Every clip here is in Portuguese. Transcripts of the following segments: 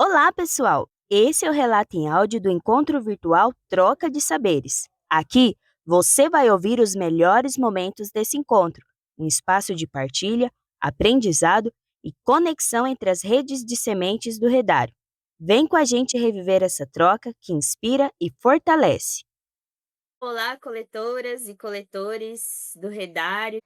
Olá, pessoal! Esse é o relato em áudio do encontro virtual Troca de Saberes. Aqui, você vai ouvir os melhores momentos desse encontro, um espaço de partilha, aprendizado e conexão entre as redes de sementes do Redário. Vem com a gente reviver essa troca que inspira e fortalece. Olá, coletoras e coletores do Redário.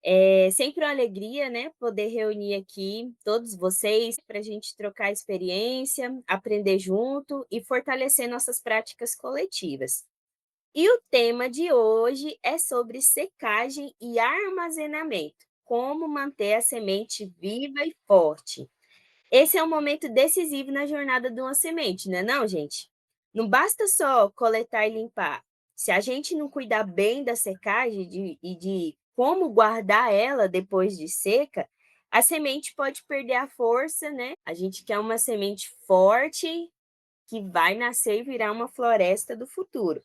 É sempre uma alegria, né, poder reunir aqui todos vocês para a gente trocar experiência, aprender junto e fortalecer nossas práticas coletivas. E o tema de hoje é sobre secagem e armazenamento. Como manter a semente viva e forte. Esse é um momento decisivo na jornada de uma semente, não é não, gente? Não basta só coletar e limpar. Se a gente não cuidar bem da secagem e de como guardar ela depois de seca, a semente pode perder a força, né? A gente quer uma semente forte que vai nascer e virar uma floresta do futuro.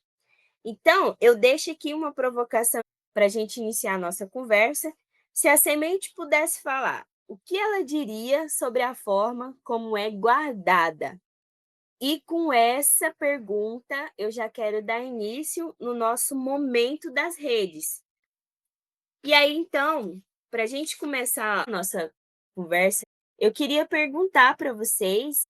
Então, eu deixo aqui uma provocação para a gente iniciar a nossa conversa. Se a semente pudesse falar, o que ela diria sobre a forma como é guardada? E com essa pergunta, eu já quero dar início no nosso momento das redes. E aí, então, para a gente começar a nossa conversa, eu queria perguntar para vocês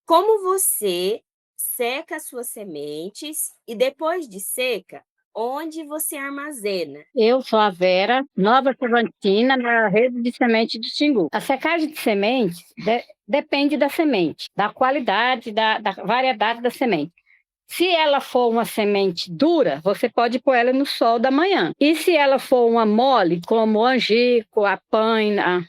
como você seca as suas sementes e depois de seca, onde você armazena? Eu sou a Vera, Nova Sevantina, na rede de semente do Xingu. A secagem de sementes depende da semente, da qualidade, da variedade da semente. Se ela for uma semente dura, você pode pôr ela no sol da manhã. E se ela for uma mole, como o angico, a paina,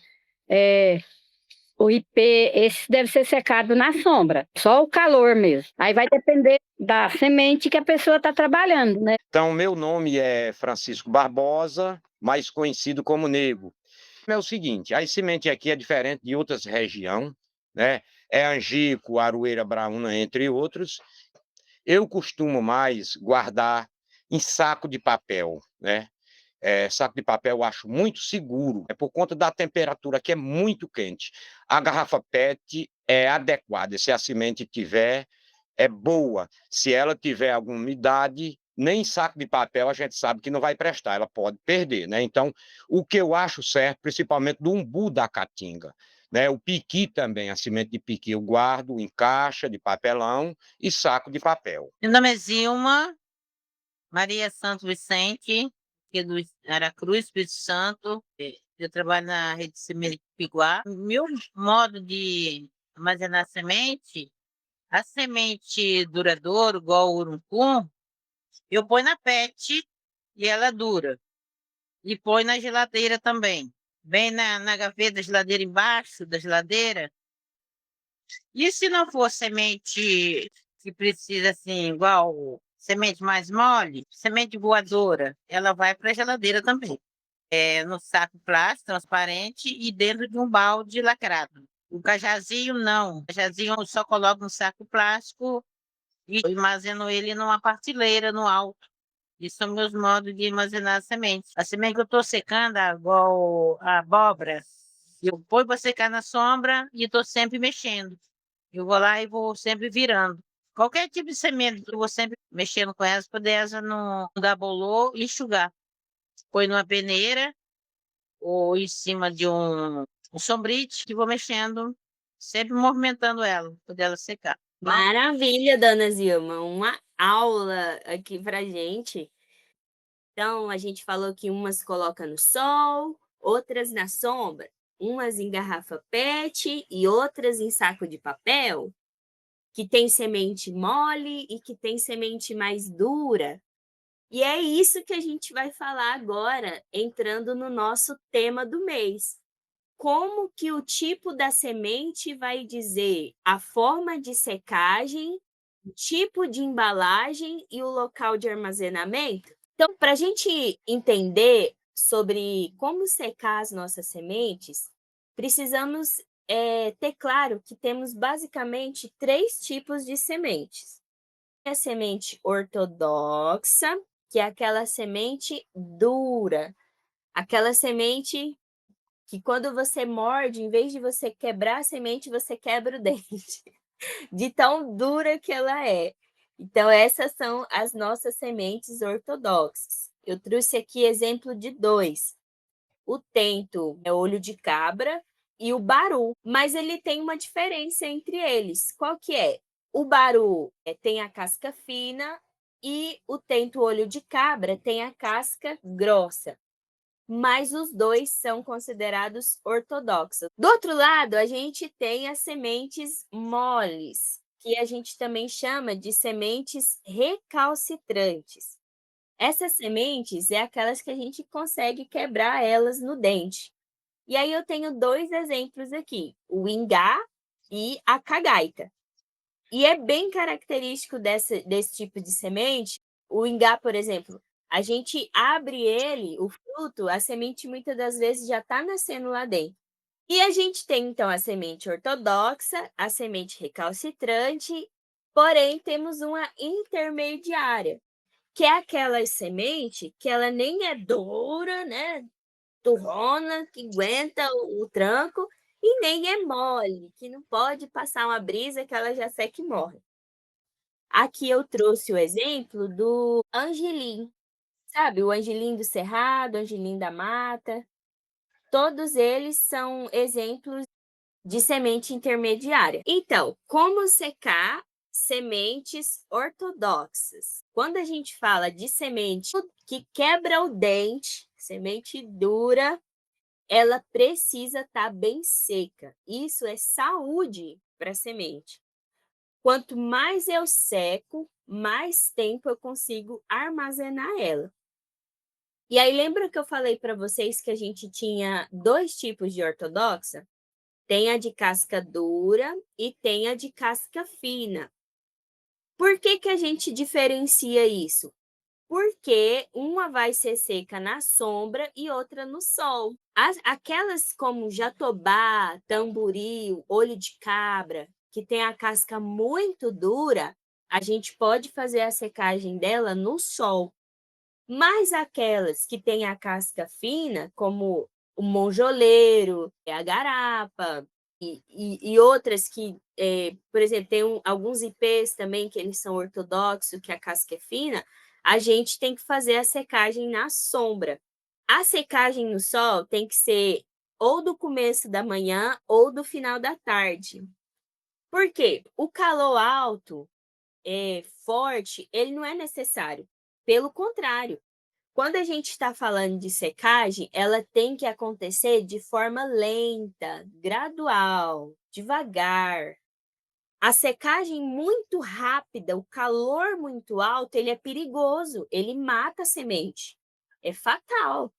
o ipê, esse deve ser secado na sombra, só o calor mesmo. Aí vai depender da semente que a pessoa está trabalhando, né? Então, meu nome é Francisco Barbosa, mais conhecido como Nego. É o seguinte, a semente aqui é diferente de outras regiões, né? É angico, aroeira braúna, entre outros. Eu costumo mais guardar em saco de papel, né? Saco de papel eu acho muito seguro, é por conta da temperatura que é muito quente. A garrafa PET é adequada, se a semente tiver, é boa. Se ela tiver alguma umidade, nem saco de papel a gente sabe que não vai prestar, ela pode perder, né? Então, o que eu acho certo, principalmente do umbu da caatinga, né? O piqui também, a semente de piqui eu guardo em caixa de papelão e saco de papel. Meu nome é Zilma Maria Santo Vicente, aqui do Aracruz, Espírito Santo. Eu trabalho na rede Semente Piguá. Meu modo de armazenar semente, a semente duradoura, igual o urucum, eu ponho na PET e ela dura. E põe na geladeira também. Bem na gaveta da geladeira, embaixo da geladeira. E se não for semente que precisa assim, igual semente mais mole, semente voadora, ela vai para a geladeira também. É no saco plástico transparente e dentro de um balde lacrado. O cajazinho não. O cajazinho eu só coloco no saco plástico e armazeno ele numa partilheira no alto. Esses são meus modos de armazenar as sementes. A semente que eu estou secando, igual a abóbora, eu ponho para secar na sombra e estou sempre mexendo. Eu vou lá e vou sempre virando. Qualquer tipo de semente, eu vou sempre mexendo com elas, para elas não dar bolor e enxugar. Põe numa peneira ou em cima de um sombrite e vou mexendo, sempre movimentando ela, para ela secar. Maravilha, dona Zilma, uma aula aqui pra gente. Então, a gente falou que umas coloca no sol, outras na sombra, umas em garrafa PET e outras em saco de papel, que tem semente mole e que tem semente mais dura. E é isso que a gente vai falar agora, entrando no nosso tema do mês. Como que o tipo da semente vai dizer a forma de secagem, o tipo de embalagem e o local de armazenamento? Então, para a gente entender sobre como secar as nossas sementes, precisamos ter claro que temos basicamente três tipos de sementes. A semente ortodoxa, que é aquela semente dura, aquela semente que quando você morde, em vez de você quebrar a semente, você quebra o dente. de tão dura que ela é. Então, essas são as nossas sementes ortodoxas. Eu trouxe aqui exemplo de 2. O tento é olho de cabra e o baru, mas ele tem uma diferença entre eles. Qual que é? O baru tem a casca fina e o tento olho de cabra tem a casca grossa. Mas os dois são considerados ortodoxos. Do outro lado, a gente tem as sementes moles, que a gente também chama de sementes recalcitrantes. Essas sementes é aquelas que a gente consegue quebrar elas no dente. E aí eu tenho 2 exemplos aqui, o ingá e a cagaita. E é bem característico desse tipo de semente. O ingá, por exemplo, a gente abre ele, o fruto, a semente muitas das vezes já está nascendo lá dentro. E a gente tem, então, a semente ortodoxa, a semente recalcitrante, porém temos uma intermediária, que é aquela semente que ela nem é dura, né, turrona, que aguenta o tranco, e nem é mole, que não pode passar uma brisa que ela já seca e morre. Aqui eu trouxe o exemplo do angelim, sabe, o angelim do cerrado, o angelim da mata, todos eles são exemplos de semente intermediária. Então, como secar sementes ortodoxas? Quando a gente fala de semente que quebra o dente, semente dura, ela precisa estar bem seca. Isso é saúde para a semente. Quanto mais eu seco, mais tempo eu consigo armazenar ela. E aí, lembra que eu falei para vocês que a gente tinha 2 tipos de ortodoxa? Tem a de casca dura e tem a de casca fina. Por que que a gente diferencia isso? Porque uma vai ser seca na sombra e outra no sol. Aquelas como jatobá, tamboril, olho de cabra, que tem a casca muito dura, a gente pode fazer a secagem dela no sol. Mas aquelas que têm a casca fina, como o monjoleiro, a garapa, e outras que, por exemplo, tem alguns ipês também que eles são ortodoxos, que a casca é fina, a gente tem que fazer a secagem na sombra. A secagem no sol tem que ser ou do começo da manhã ou do final da tarde. Por quê? O calor alto, forte, ele não é necessário. Pelo contrário, quando a gente está falando de secagem, ela tem que acontecer de forma lenta, gradual, devagar. A secagem muito rápida, o calor muito alto, ele é perigoso, ele mata a semente. É fatal.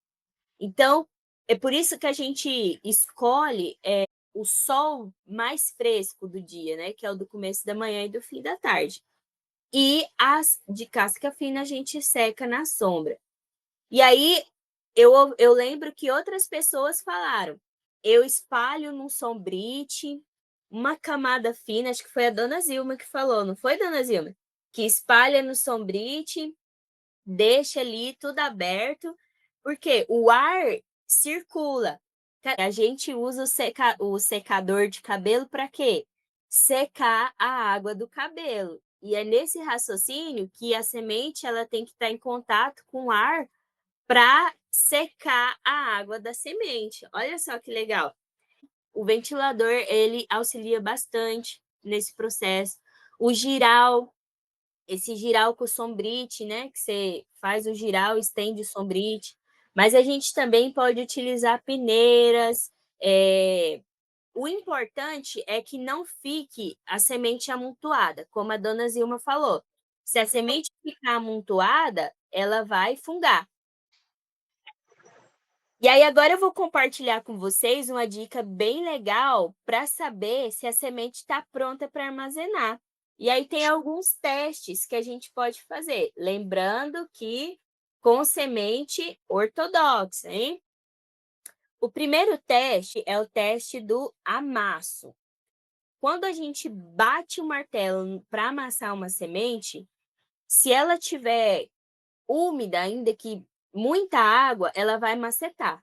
Então, é por isso que a gente escolhe o sol mais fresco do dia, né? Que é o do começo da manhã e do fim da tarde. E as de casca fina a gente seca na sombra. E aí, eu lembro que outras pessoas falaram, eu espalho num sombrite, uma camada fina, acho que foi a dona Zilma que falou, não foi, dona Zilma? Que espalha no sombrite, deixa ali tudo aberto, porque o ar circula. A gente usa o secador de cabelo para quê? Secar a água do cabelo. E é nesse raciocínio que a semente ela tem que estar em contato com o ar para secar a água da semente. Olha só que legal. O ventilador, ele auxilia bastante nesse processo. O giral, esse giral com sombrite, né, que você faz o giral, estende o sombrite. Mas a gente também pode utilizar peneiras. O importante é que não fique a semente amontoada, como a dona Zilma falou. Se a semente ficar amontoada, ela vai fungar. E aí agora eu vou compartilhar com vocês uma dica bem legal para saber se a semente está pronta para armazenar. E aí tem alguns testes que a gente pode fazer, lembrando que com semente ortodoxa, hein? O primeiro teste é o teste do amasso. Quando a gente bate o martelo para amassar uma semente, se ela tiver úmida, ainda que muita água, ela vai macetar.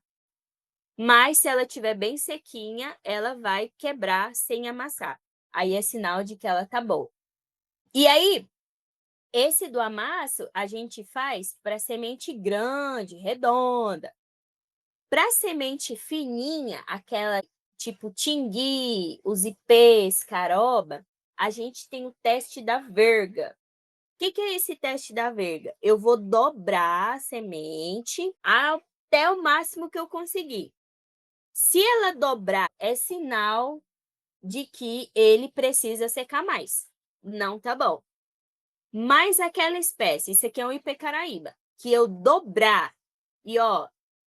Mas se ela estiver bem sequinha, ela vai quebrar sem amassar. aí é sinal de que ela tá boa. E aí, esse do amasso a gente faz para semente grande, redonda. Para semente fininha, aquela tipo tingui, os ipês, caroba, a gente tem o teste da verga. O que é esse teste da verga? Eu vou dobrar a semente até o máximo que eu conseguir. Se ela dobrar, é sinal de que ele precisa secar mais. Não tá bom. Mas aquela espécie, isso aqui é um ipê caraíba, que eu dobrar e ó,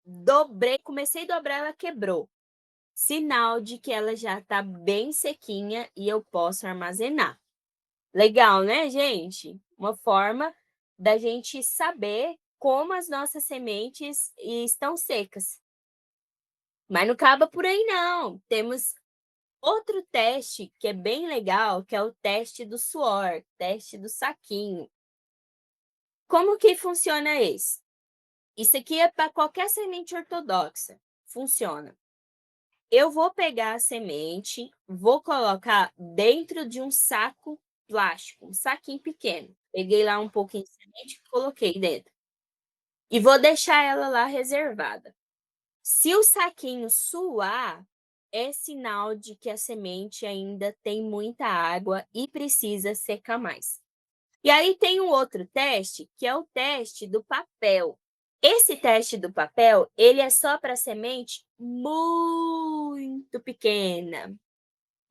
dobrei, comecei a dobrar, ela quebrou. Sinal de que ela já está bem sequinha e eu posso armazenar. Legal, né, gente? Uma forma da gente saber como as nossas sementes estão secas. Mas não acaba por aí, não. Temos outro teste que é bem legal, que é o teste do suor, teste do saquinho. Como que funciona esse? Isso aqui é para qualquer semente ortodoxa. Funciona. Eu vou pegar a semente, vou colocar dentro de um saco plástico, um saquinho pequeno. Peguei lá um pouquinho de semente e coloquei dentro. E vou deixar ela lá reservada. Se o saquinho suar, é sinal de que a semente ainda tem muita água e precisa secar mais. E aí tem um outro teste, que é o teste do papel. Esse teste do papel, ele é só para semente muito pequena.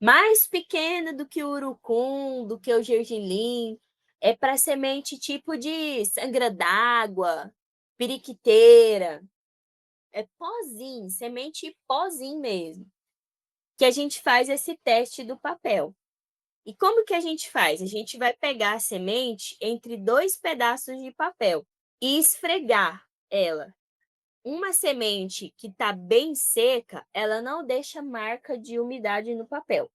Mais pequena do que o urucum, do que o gergelim. É para semente tipo de sangra d'água, periquiteira. É pozinho, semente pozinho mesmo. Que a gente faz esse teste do papel. E como que a gente faz? A gente vai pegar a semente entre 2 pedaços de papel e esfregar ela. Uma semente que está bem seca, ela não deixa marca de umidade no papel.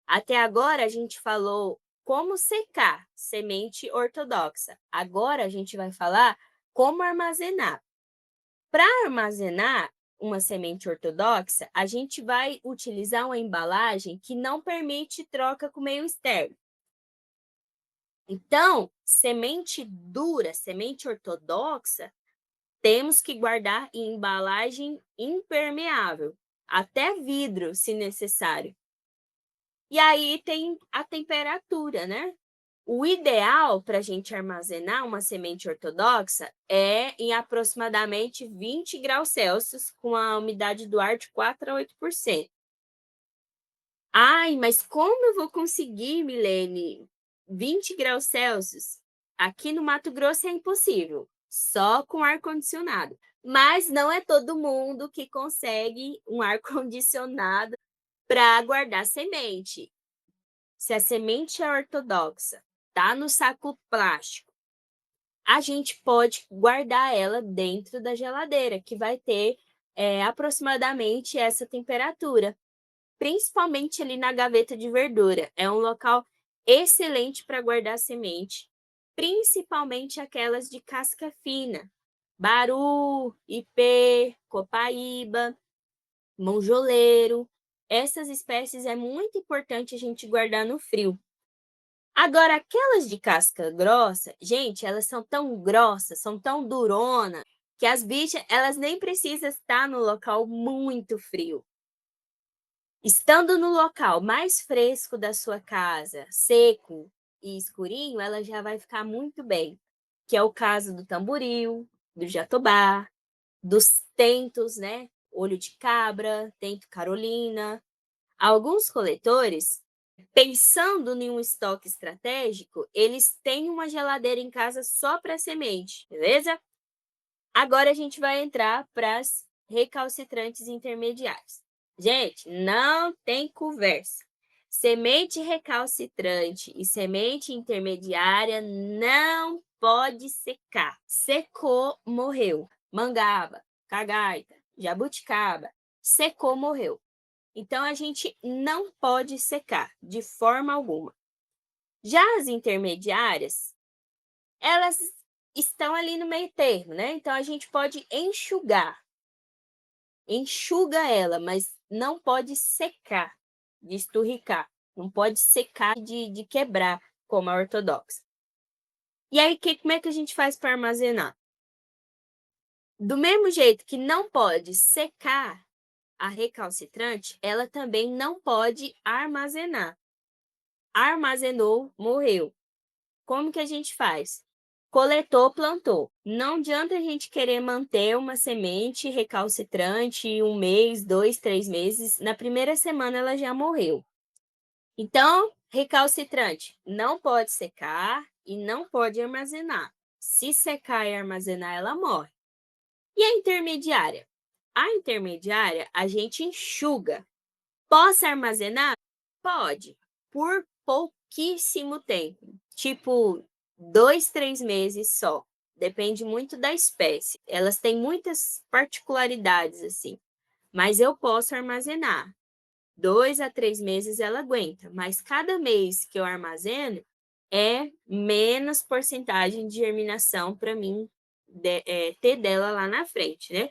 Até agora a gente falou como secar semente ortodoxa. Agora a gente vai falar como armazenar. Para armazenar uma semente ortodoxa, a gente vai utilizar uma embalagem que não permite troca com o meio externo. Então, semente dura, semente ortodoxa, temos que guardar em embalagem impermeável, até vidro, se necessário. E aí tem a temperatura, né? O ideal para a gente armazenar uma semente ortodoxa é em aproximadamente 20 graus Celsius, com a umidade do ar de 4 a 8%. Ai, mas como eu vou conseguir, Milene, 20 graus Celsius? Aqui no Mato Grosso é impossível, só com ar-condicionado. Mas não é todo mundo que consegue um ar-condicionado para guardar semente. Se a semente é ortodoxa, tá no saco plástico, a gente pode guardar ela dentro da geladeira, que vai ter aproximadamente essa temperatura. Principalmente ali na gaveta de verdura. É um local excelente para guardar semente, principalmente aquelas de casca fina. Baru, ipê, copaíba, monjoleiro. Essas espécies é muito importante a gente guardar no frio. Agora, aquelas de casca grossa, gente, elas são tão grossas, são tão duronas, que as bichas, elas nem precisam estar no local muito frio. Estando no local mais fresco da sua casa, seco e escurinho, ela já vai ficar muito bem, que é o caso do tamboril, do jatobá, dos tentos, né? Olho de cabra, tento carolina. Alguns coletores, pensando em um estoque estratégico, eles têm uma geladeira em casa só para semente, beleza? Agora a gente vai entrar para as recalcitrantes intermediárias. Gente, não tem conversa. Semente recalcitrante e semente intermediária não pode secar. Secou, morreu. Mangaba, cagaita, jabuticaba, secou, morreu. Então, a gente não pode secar de forma alguma. Já as intermediárias, elas estão ali no meio termo, né? Então, a gente pode enxugar. Enxuga ela, mas não pode secar, desturricar. não pode secar de quebrar, como a ortodoxa. E aí, como é que a gente faz para armazenar? Do mesmo jeito que não pode secar a recalcitrante, ela também não pode armazenar. Armazenou, morreu. Como que a gente faz? Coletou, plantou. Não adianta a gente querer manter uma semente recalcitrante 1 mês, 2, 3 meses. Na primeira semana ela já morreu. Então, recalcitrante não pode secar e não pode armazenar. Se secar e armazenar, ela morre. E a intermediária? A intermediária a gente enxuga. Posso armazenar? Pode, por pouquíssimo tempo, tipo 2, 3 meses só. Depende muito da espécie. Elas têm muitas particularidades assim, mas eu posso armazenar. 2 a 3 meses ela aguenta, mas cada mês que eu armazeno é menos porcentagem de germinação para mim ter dela lá na frente, né?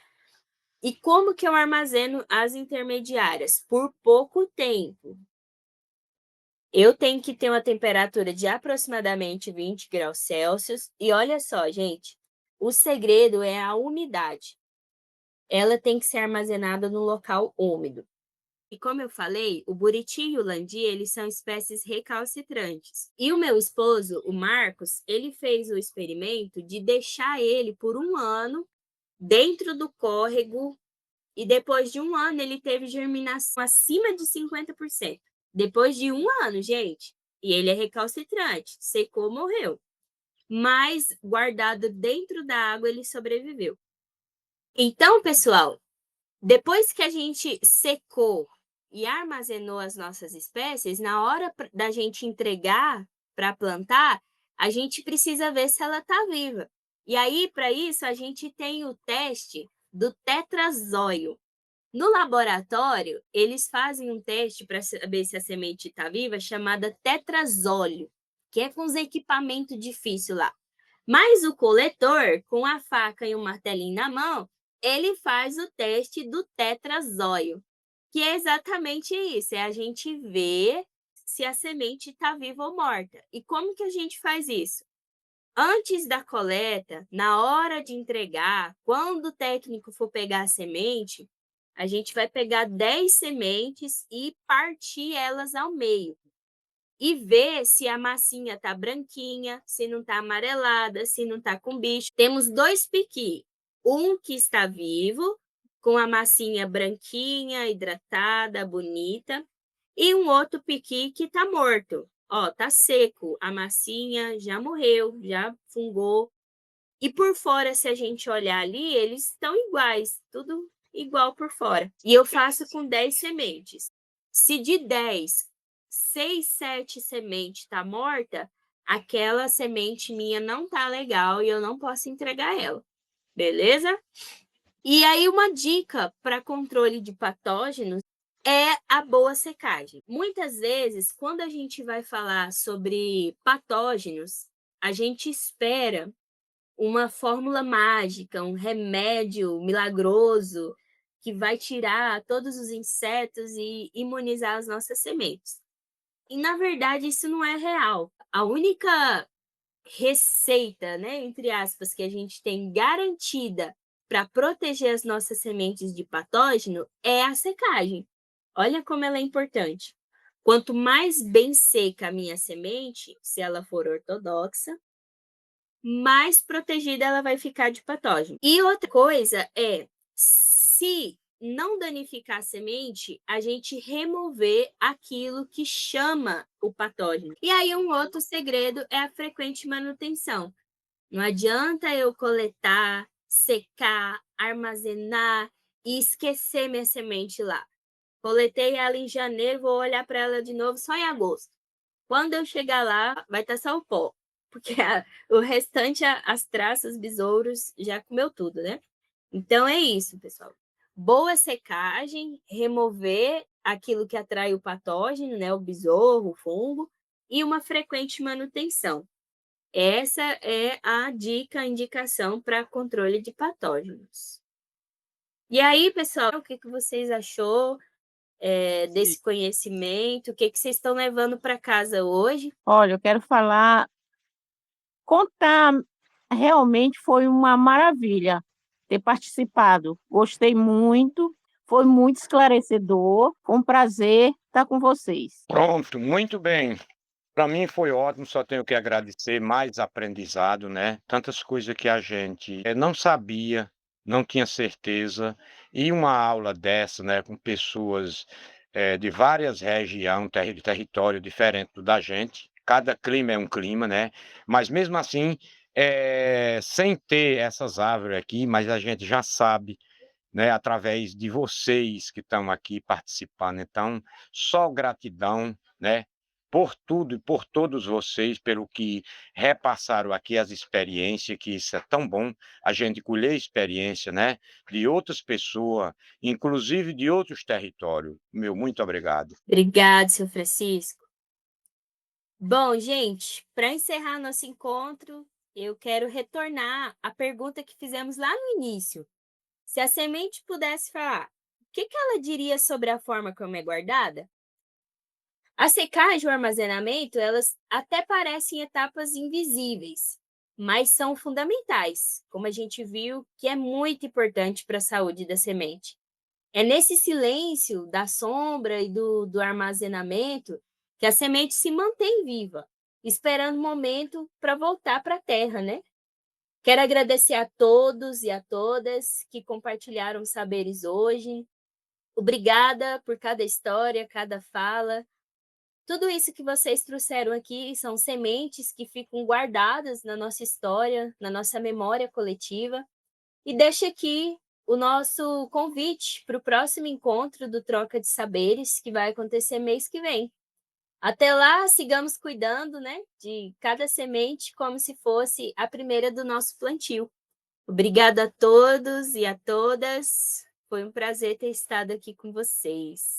E como que eu armazeno as intermediárias? Por pouco tempo. Eu tenho que ter uma temperatura de aproximadamente 20 graus Celsius. E olha só, gente, o segredo é a umidade. Ela tem que ser armazenada no local úmido. E como eu falei, o buriti e o landi, eles são espécies recalcitrantes. E o meu esposo, o Marcos, ele fez o experimento de deixar ele por 1 ano dentro do córrego e depois de 1 ano ele teve germinação acima de 50%. Depois de 1 ano, gente. E ele é recalcitrante, secou, morreu. Mas guardado dentro da água, ele sobreviveu. Então, pessoal, depois que a gente secou e armazenou as nossas espécies, na hora da gente entregar para plantar, a gente precisa ver se ela está viva. E aí, para isso, a gente tem o teste do tetrazóio. No laboratório, eles fazem um teste para saber se a semente está viva, chamada tetrazóleo, que é com os equipamentos difíceis lá. Mas o coletor, com a faca e o martelinho na mão, ele faz o teste do tetrazóio, que é exatamente isso, é a gente ver se a semente está viva ou morta. E como que a gente faz isso? Antes da coleta, na hora de entregar, quando o técnico for pegar a semente, a gente vai pegar 10 sementes e partir elas ao meio. E ver se a massinha está branquinha, se não está amarelada, se não está com bicho. Temos 2 piqui. Um que está vivo, com a massinha branquinha, hidratada, bonita. E um outro piqui que está morto. Ó, tá seco, a massinha já morreu, já fungou. E por fora, se a gente olhar ali, eles estão iguais, tudo igual por fora. E eu faço com 10 sementes. Se de 10, 6, 7 sementes está morta, aquela semente minha não tá legal e eu não posso entregar ela. Beleza? E aí, uma dica para controle de patógenos é a boa secagem. Muitas vezes, quando a gente vai falar sobre patógenos, a gente espera uma fórmula mágica, um remédio milagroso que vai tirar todos os insetos e imunizar as nossas sementes. E, na verdade, isso não é real. A única receita, né, entre aspas, que a gente tem garantida para proteger as nossas sementes de patógeno é a secagem. Olha como ela é importante. Quanto mais bem seca a minha semente, se ela for ortodoxa, mais protegida ela vai ficar de patógeno. E outra coisa é, se não danificar a semente, a gente remover aquilo que chama o patógeno. E aí um outro segredo é a frequente manutenção. Não adianta eu coletar, secar, armazenar e esquecer minha semente lá. Coletei ela em janeiro, vou olhar para ela de novo só em agosto. Quando eu chegar lá, vai estar só o pó, porque o restante, as traças, besouros, já comeu tudo, né? Então é isso, pessoal. Boa secagem, remover aquilo que atrai o patógeno, né? O besouro, o fungo, e uma frequente manutenção. Essa é a dica, a indicação para controle de patógenos. E aí, pessoal, o que vocês achou? desse conhecimento? O que vocês estão levando para casa hoje? Olha, eu quero contar, realmente foi uma maravilha ter participado. Gostei muito, foi muito esclarecedor, foi um prazer estar com vocês. Pronto, muito bem. Para mim foi ótimo, só tenho que agradecer, mais aprendizado, né? Tantas coisas que a gente não sabia, não tinha certeza, e uma aula dessa, né, com pessoas de várias regiões, território diferente do da gente, cada clima é um clima, né? Mas mesmo assim, sem ter essas árvores aqui, mas a gente já sabe, né, através de vocês que estão aqui participando. Então, só gratidão, né, por tudo e por todos vocês, pelo que repassaram aqui as experiências, que isso é tão bom, a gente colher experiência, né, de outras pessoas, inclusive de outros territórios. Meu muito obrigado. Obrigado, seu Francisco. Bom, gente, para encerrar nosso encontro, eu quero retornar à pergunta que fizemos lá no início. Se a semente pudesse falar, o que ela diria sobre a forma como é guardada? A secagem e o armazenamento, elas até parecem etapas invisíveis, mas são fundamentais, como a gente viu, que é muito importante para a saúde da semente. É nesse silêncio da sombra e do armazenamento que a semente se mantém viva, esperando o momento para voltar para a terra, né? Quero agradecer a todos e a todas que compartilharam os saberes hoje. Obrigada por cada história, cada fala. Tudo isso que vocês trouxeram aqui são sementes que ficam guardadas na nossa história, na nossa memória coletiva. E deixo aqui o nosso convite para o próximo encontro do Troca de Saberes, que vai acontecer mês que vem. Até lá, sigamos cuidando, né, de cada semente como se fosse a primeira do nosso plantio. Obrigada a todos e a todas. Foi um prazer ter estado aqui com vocês.